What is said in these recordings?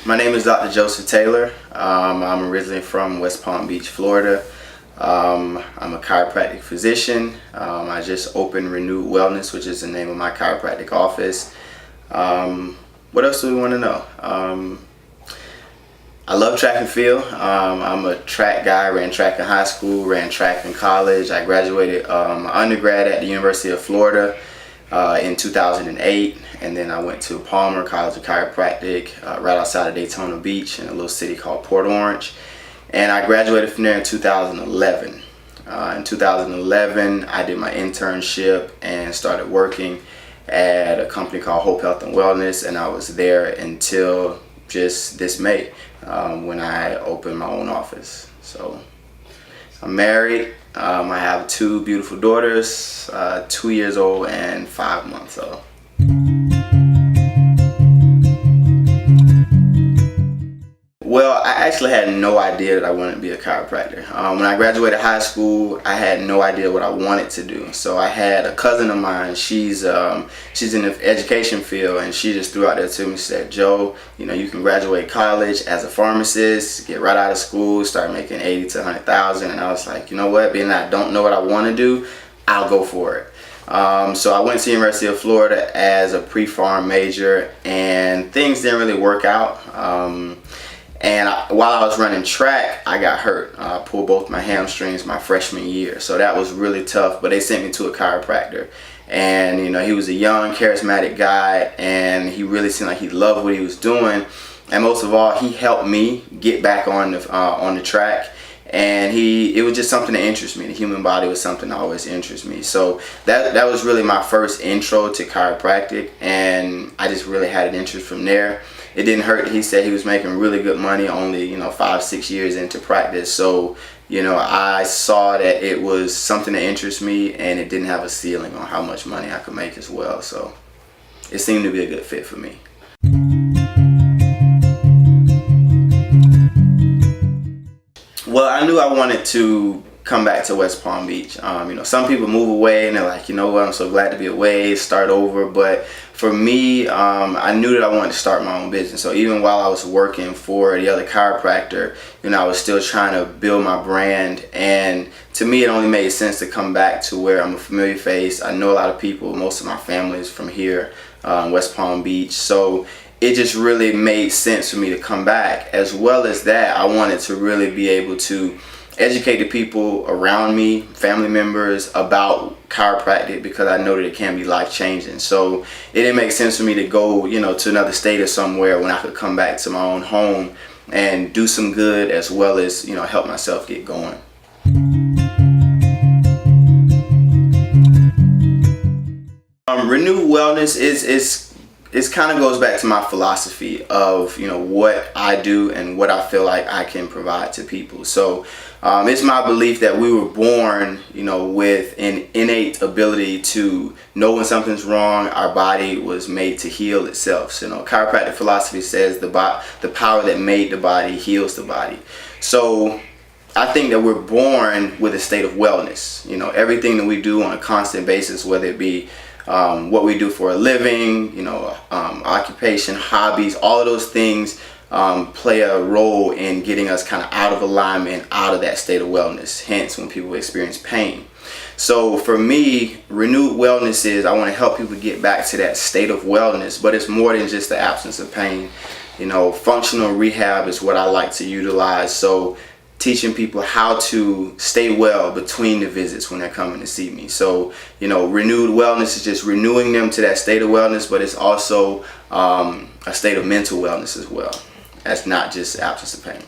My name is Dr. Joseph Taylor. I'm originally from West Palm Beach, Florida. I'm a chiropractic physician. I just opened Renewed Wellness, which is the name of my chiropractic office. What else do we want to know? I love track and field. I'm a track guy, ran track in high school, ran track in college. I graduated my undergrad at the University of Florida in 2008, and then I went to Palmer College of Chiropractic right outside of Daytona Beach in a little city called Port Orange, and I graduated from there in 2011. In 2011, I did my internship and started working at a company called Hope Health and Wellness, and I was there until just this May when I opened my own office. So I'm married. I have two beautiful daughters, 2 years old and 5 months old. Well, I actually had no idea that I wanted to be a chiropractor. When I graduated high school, I had no idea what I wanted to do. So I had a cousin of mine, she's in the education field, and she just threw out there to me, said, "Joe, you can graduate college as a pharmacist, get right out of school, start making 80 to 100,000. And I was like, you know what, being that I don't know what I want to do, I'll go for it. So I went to the University of Florida as a pre-pharm major, and things didn't really work out. While I was running track, I got hurt. I pulled both my hamstrings my freshman year. So that was really tough, but they sent me to a chiropractor. And he was a young, charismatic guy, and he really seemed like he loved what he was doing. And most of all, he helped me get back on the track. And it was just something that interested me. The human body was something that always interests me. So that was really my first intro to chiropractic, and I just really had an interest from there. It didn't hurt. He said he was making really good money only 5-6 years into practice. So I saw that it was something that interests me, and it didn't have a ceiling on how much money I could make as well. So it seemed to be a good fit for me. Well, I knew I wanted to come back to West Palm Beach. Some people move away and they're like, you know what, I'm so glad to be away, start over. But for me, I knew that I wanted to start my own business. So even while I was working for the other chiropractor, I was still trying to build my brand. And to me, it only made sense to come back to where I'm a familiar face. I know a lot of people. Most of my family is from here, West Palm Beach. So it just really made sense for me to come back. As well as that, I wanted to really be able to educate the people around me, family members, about chiropractic, because I know that it can be life-changing. So it didn't make sense for me to go, to another state or somewhere when I could come back to my own home and do some good, as well as, help myself get going. Renewed Wellness it kind of goes back to my philosophy of what I do and what I feel like I can provide to people. So it's my belief that we were born with an innate ability to know when something's wrong. Our body was made to heal itself. So chiropractic philosophy says the power that made the body heals the body. So I think that we're born with a state of wellness. Everything that we do on a constant basis, whether it be what we do for a living, occupation, hobbies, all of those things play a role in getting us kind of out of alignment, out of that state of wellness. Hence, when people experience pain. So for me, Renewed Wellness is I want to help people get back to that state of wellness, but it's more than just the absence of pain. Functional rehab is what I like to utilize. So teaching people how to stay well between the visits when they're coming to see me. So, Renewed Wellness is just renewing them to that state of wellness, but it's also a state of mental wellness as well. That's not just absence of pain.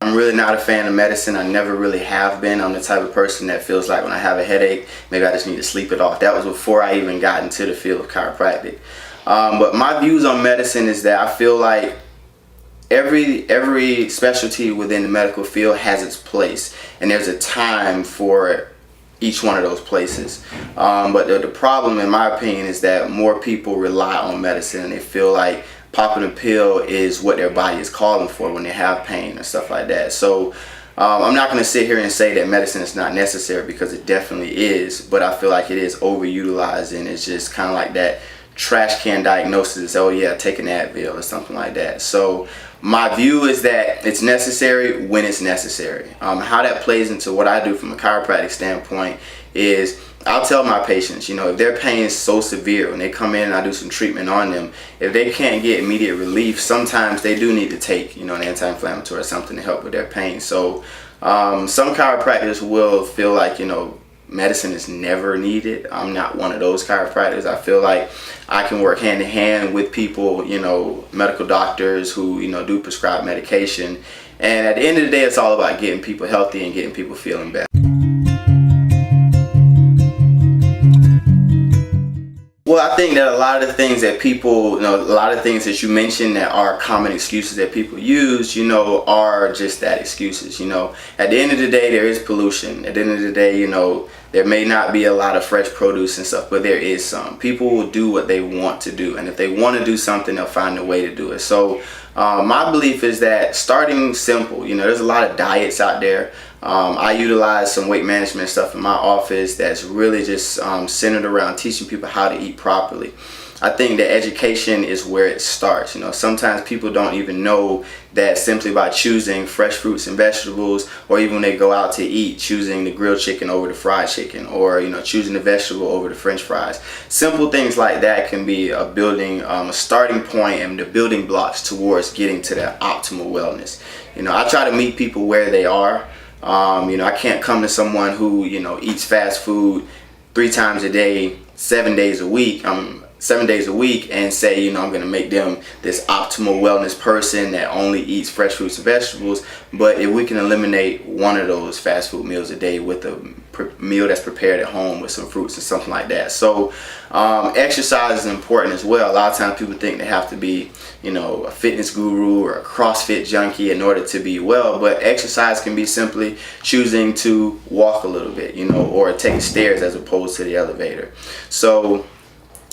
I'm really not a fan of medicine. I never really have been. I'm the type of person that feels like when I have a headache, maybe I just need to sleep it off. That was before I even got into the field of chiropractic. But my views on medicine is that I feel like every specialty within the medical field has its place, and there's a time for each one of those places. But the problem, in my opinion, is that more people rely on medicine, and they feel like popping a pill is what their body is calling for when they have pain and stuff like that. So I'm not going to sit here and say that medicine is not necessary, because it definitely is, but I feel like it is overutilized, and it's just kind of like that trash can diagnosis. Oh yeah, take an Advil or something like that. So my view is that it's necessary when it's necessary. How that plays into what I do from a chiropractic standpoint is, I'll tell my patients, if their pain is so severe, when they come in and I do some treatment on them, if they can't get immediate relief, sometimes they do need to take, an anti-inflammatory or something to help with their pain. So some chiropractors will feel like, medicine is never needed. I'm not one of those chiropractors. I feel like I can work hand in hand with people, medical doctors who, do prescribe medication. And at the end of the day, it's all about getting people healthy and getting people feeling better. Well, I think that a lot of the things that people, a lot of things that you mentioned that are common excuses that people use, are just that, excuses. At the end of the day, there is pollution. At the end of the day, there may not be a lot of fresh produce and stuff, but there is some. People will do what they want to do, and if they want to do something, they'll find a way to do it. So my belief is that starting simple, there's a lot of diets out there. I utilize some weight management stuff in my office that's really just centered around teaching people how to eat properly. I think that education is where it starts. Sometimes people don't even know that simply by choosing fresh fruits and vegetables, or even when they go out to eat, choosing the grilled chicken over the fried chicken, or choosing the vegetable over the French fries. Simple things like that can be a building, a starting point, and the building blocks towards getting to that optimal wellness. I try to meet people where they are. I can't come to someone who eats fast food 3 times a day, 7 days a week. 7 days a week, and say, I'm going to make them this optimal wellness person that only eats fresh fruits and vegetables. But if we can eliminate one of those fast food meals a day with a meal that's prepared at home with some fruits and something like that. So exercise is important as well. A lot of times people think they have to be, a fitness guru or a CrossFit junkie in order to be well, but exercise can be simply choosing to walk a little bit, or take stairs as opposed to the elevator. So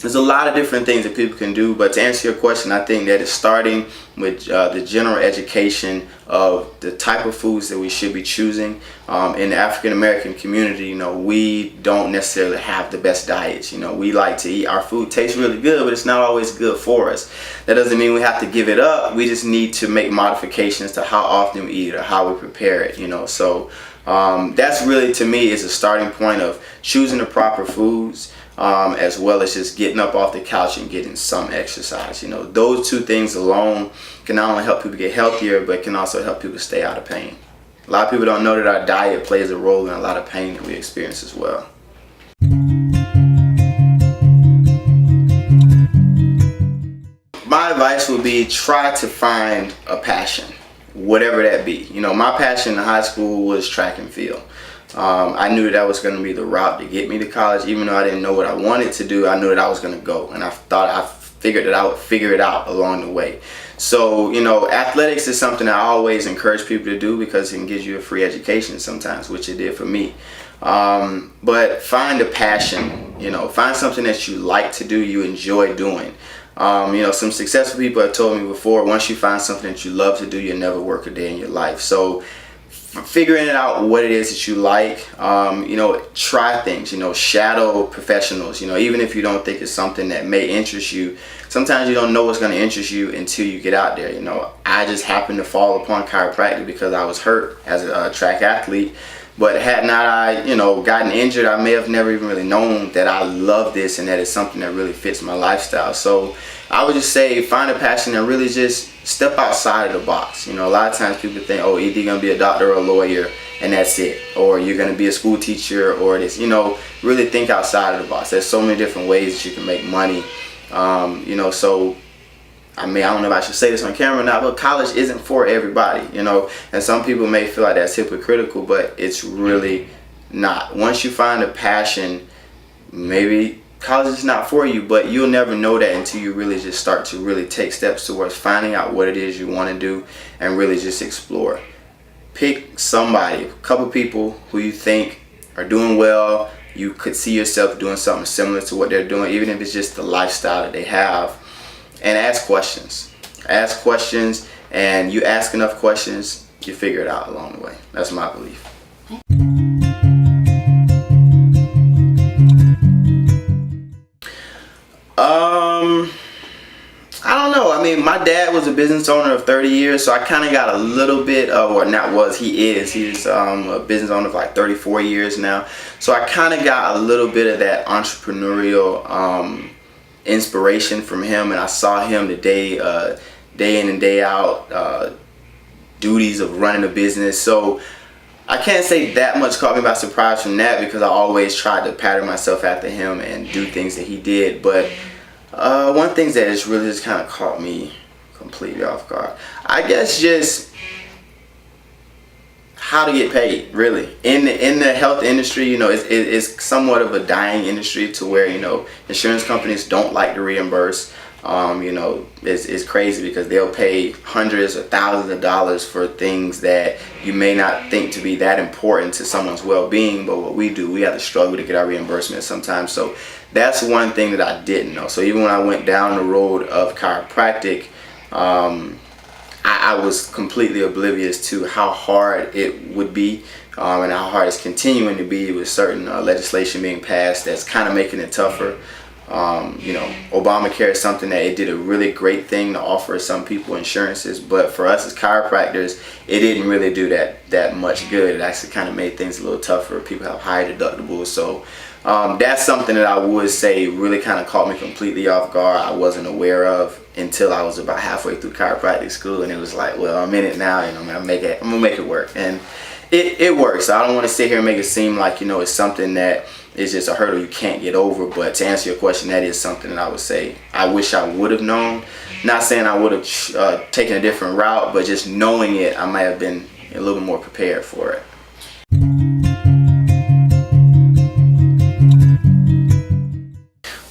there's a lot of different things that people can do, but to answer your question, I think that it's starting with the general education of the type of foods that we should be choosing. In the African American community, we don't necessarily have the best diets. We like to eat, our food tastes really good, but it's not always good for us. That doesn't mean we have to give it up. We just need to make modifications to how often we eat it or how we prepare it. So that's really, to me, is a starting point of choosing the proper foods. As well as just getting up off the couch and getting some exercise. Those two things alone can not only help people get healthier, but can also help people stay out of pain. A lot of people don't know that our diet plays a role in a lot of pain that we experience as well. My advice would be, try to find a passion, whatever that be. My passion in high school was track and field. I knew that was going to be the route to get me to college. Even though I didn't know what I wanted to do, I knew that I was going to go, and I thought I figured that I would figure it out along the way. So athletics is something I always encourage people to do, because it can give you a free education sometimes, which it did for me. But find a passion. Find something that you like to do, you enjoy doing. Some successful people have told me before, once you find something that you love to do, you'll never work a day in your life. So figuring out what it is that you like, try things, shadow professionals, even if you don't think it's something that may interest you. Sometimes you don't know what's going to interest you until you get out there. I just happened to fall upon chiropractic because I was hurt as a track athlete. But had not I, gotten injured, I may have never even really known that I love this and that it's something that really fits my lifestyle. So I would just say, find a passion and really just step outside of the box. A lot of times people think, oh, either you're going to be a doctor or a lawyer and that's it. Or you're going to be a school teacher or this, really think outside of the box. There's so many different ways that you can make money. So I don't know if I should say this on camera or not, but college isn't for everybody, and some people may feel like that's hypocritical, but it's really not. Once you find a passion, maybe college is not for you, but you'll never know that until you really just start to really take steps towards finding out what it is you want to do and really just explore. Pick somebody, a couple people who you think are doing well. You could see yourself doing something similar to what they're doing, even if it's just the lifestyle that they have. And ask questions. And you ask enough questions, you figure it out along the way. That's my belief. I don't know. I mean, my dad was a business owner of 30 years, so I kind of got a little bit of, or not was, he's a business owner of like 34 years now. So I kind of got a little bit of that entrepreneurial inspiration from him, and I saw him the day in and day out, duties of running a business. So I can't say that much caught me by surprise from that, because I always tried to pattern myself after him and do things that he did. But one thing that has really just kind of caught me completely off guard, I guess, just how to get paid. Really, in the health industry, it's somewhat of a dying industry, to where insurance companies don't like to reimburse. It's crazy, because they'll pay hundreds or thousands of dollars for things that you may not think to be that important to someone's well-being, but what we do, we have to struggle to get our reimbursement sometimes. So that's one thing that I didn't know. So even when I went down the road of chiropractic, I was completely oblivious to how hard it would be, and how hard it's continuing to be, with certain legislation being passed that's kind of making it tougher. Obamacare is something that it did a really great thing to offer some people insurances, but for us as chiropractors, it didn't really do that much good. It actually kind of made things a little tougher. People have higher deductibles, so that's something that I would say really kind of caught me completely off guard. I wasn't aware of until I was about halfway through chiropractic school, and it was like, well, I'm in it now, I'm gonna make it work, and it works. So I don't want to sit here and make it seem like it's something that is just a hurdle you can't get over. But to answer your question, that is something that I would say I wish I would have known. Not saying I would have taken a different route, but just knowing it, I might have been a little more prepared for it.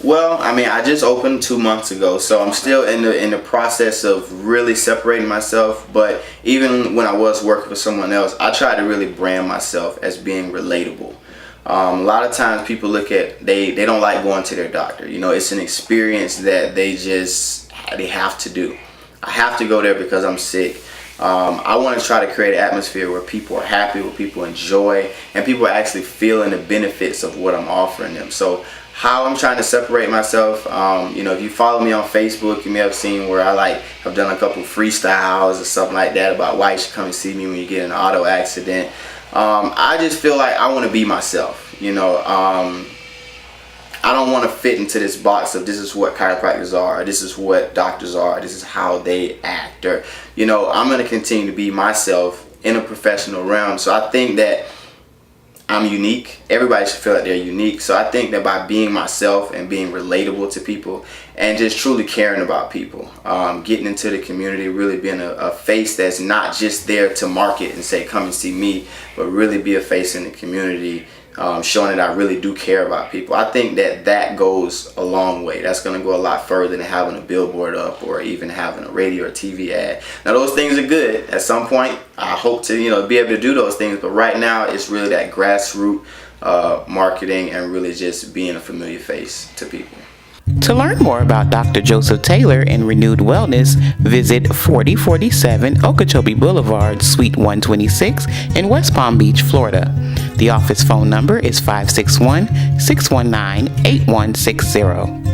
Well, I mean, I just opened 2 months ago, so I'm still in the process of really separating myself. But even when I was working for someone else, I tried to really brand myself as being relatable. A lot of times people they don't like going to their doctor. It's an experience that they have to do. I have to go there because I'm sick. I want to try to create an atmosphere where people are happy, where people enjoy, and people are actually feeling the benefits of what I'm offering them. So how I'm trying to separate myself, if you follow me on Facebook, you may have seen where I have done a couple freestyles or something like that about why you should come and see me when you get in an auto accident. I just feel like I want to be myself. I don't want to fit into this box of this is what chiropractors are, or this is what doctors are, this is how they act, or I'm going to continue to be myself in a professional realm. So I think that I'm unique. Everybody should feel like they're unique. So I think that by being myself and being relatable to people and just truly caring about people, getting into the community, really being a face that's not just there to market and say come and see me, but really be a face in the community, showing that I really do care about people. I think that goes a long way. That's going to go a lot further than having a billboard up or even having a radio or TV ad. Now those things are good. At some point I hope to be able to do those things, but right now it's really that grassroots marketing and really just being a familiar face to people. To learn more about Dr. Joseph Taylor and Renewed Wellness, visit 4047 Okeechobee Boulevard, Suite 126 in West Palm Beach, Florida. The office phone number is 561-619-8160.